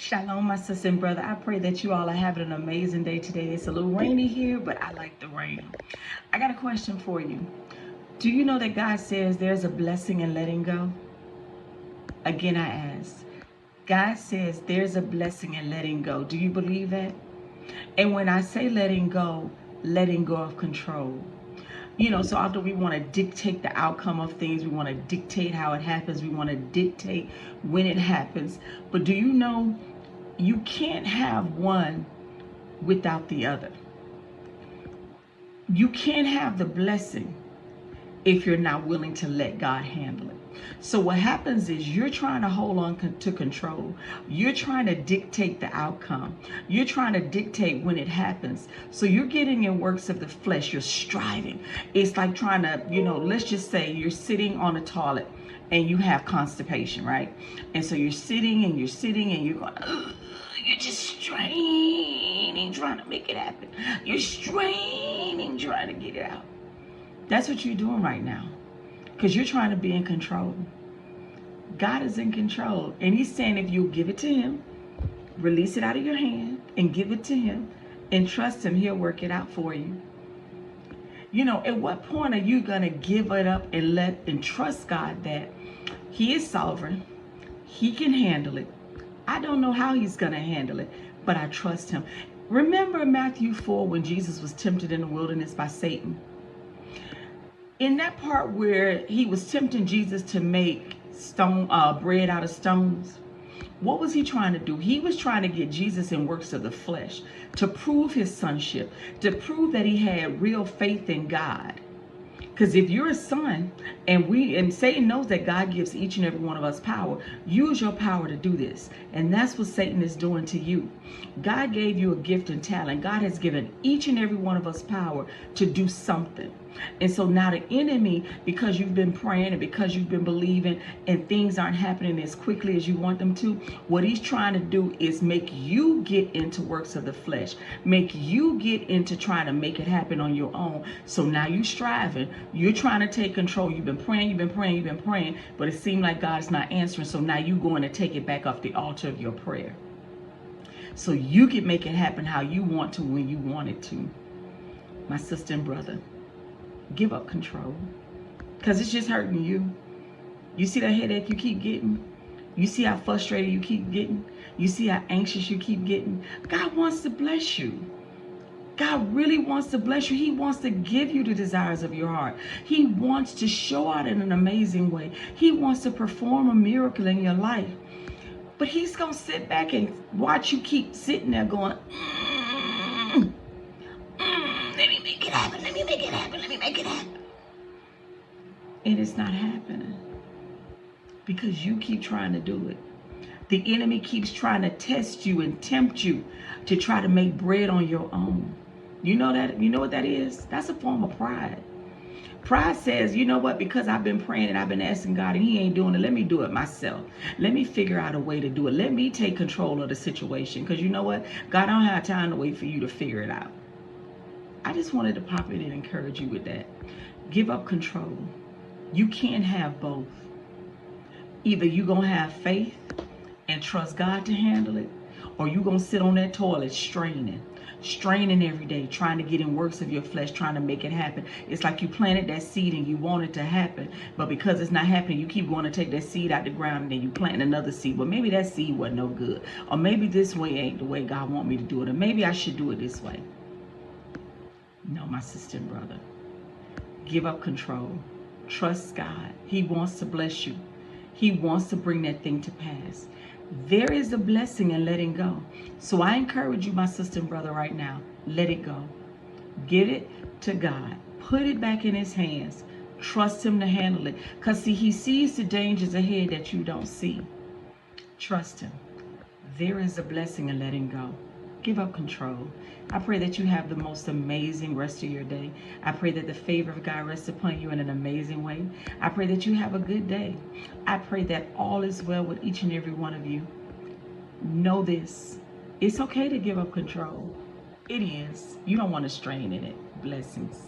Shalom, my sister and brother. I pray that you all are having an amazing day today. It's a little rainy here, but I like the rain. I got a question for you. Do you know that God says there's a blessing in letting go? Again, I ask. God says there's a blessing in letting go. Do you believe that? And when I say letting go of control. So often we want to dictate the outcome of things. We want to dictate how it happens. We want to dictate when it happens. But do you know you can't have one without the other? You can't have the blessing if you're not willing to let God handle it. So what happens is you're trying to hold on to control. You're trying to dictate the outcome. You're trying to dictate when it happens. So you're getting in works of the flesh. You're striving. It's like trying to, let's just say you're sitting on a toilet and you have constipation, right? And so you're sitting and you're going, ugh, you're just straining, trying to make it happen. You're straining, trying to get it out. That's what you're doing right now, because you're trying to be in control. God is in control, and he's saying if you give it to him, release it out of your hand and give it to him and trust him, he'll work it out for you. At what point are you going to give it up and trust God that he is sovereign, he can handle it? I don't know how he's going to handle it, but I trust him. Remember Matthew 4 when Jesus was tempted in the wilderness by Satan? In that part where he was tempting Jesus to make bread out of stones, what was he trying to do? He was trying to get Jesus in works of the flesh, to prove his sonship, to prove that he had real faith in God. Because if you're a son, and Satan knows that God gives each and every one of us power, use your power to do this. And that's what Satan is doing to you. God gave you a gift and talent. God has given each and every one of us power to do something. And so now the enemy, because you've been praying and because you've been believing and things aren't happening as quickly as you want them to, what he's trying to do is make you get into works of the flesh, make you get into trying to make it happen on your own. So now you're striving, you're trying to take control. You've been praying, but it seemed like God is not answering. So now you're going to take it back off the altar of your prayer, so you can make it happen how you want to, when you want it to. My sister and brother, give up control, because it's just hurting you. You see that headache you keep getting? You see how frustrated you keep getting? You see how anxious you keep getting? God wants to bless you. God really wants to bless you. He wants to give you the desires of your heart. He wants to show out in an amazing way. He wants to perform a miracle in your life. But he's going to sit back and watch you keep sitting there going, let me make it happen, let me make it happen, let me make it happen. And it's not happening because you keep trying to do it. The enemy keeps trying to test you and tempt you to try to make bread on your own. You know what that is? That's a form of pride. Pride says, you know what, because I've been praying and I've been asking God and he ain't doing it, let me do it myself. Let me figure out a way to do it. Let me take control of the situation. Because you know what? God don't have time to wait for you to figure it out. I just wanted to pop in and encourage you with that. Give up control. You can't have both. Either you're going to have faith and trust God to handle it, or you're going to sit on that toilet straining every day, trying to get in works of your flesh, trying to make it happen. It's like you planted that seed and you want it to happen, but because it's not happening, you keep going to take that seed out the ground and then you plant another seed. But maybe that seed wasn't no good, or maybe this way ain't the way God want me to do it, or maybe I should do it this way. No, my sister and brother, give up control. Trust God. He wants to bless you. He wants to bring that thing to pass. There is a blessing in letting go. So I encourage you, my sister and brother, right now, let it go. Give it to God. Put it back in his hands. Trust him to handle it. Because see, he sees the dangers ahead that you don't see. Trust him. There is a blessing in letting go. Give up control. I pray that you have the most amazing rest of your day. I pray that the favor of God rests upon you in an amazing way. I pray that you have a good day. I pray that all is well with each and every one of you. Know this. It's okay to give up control. It is. You don't want to strain in it. Blessings.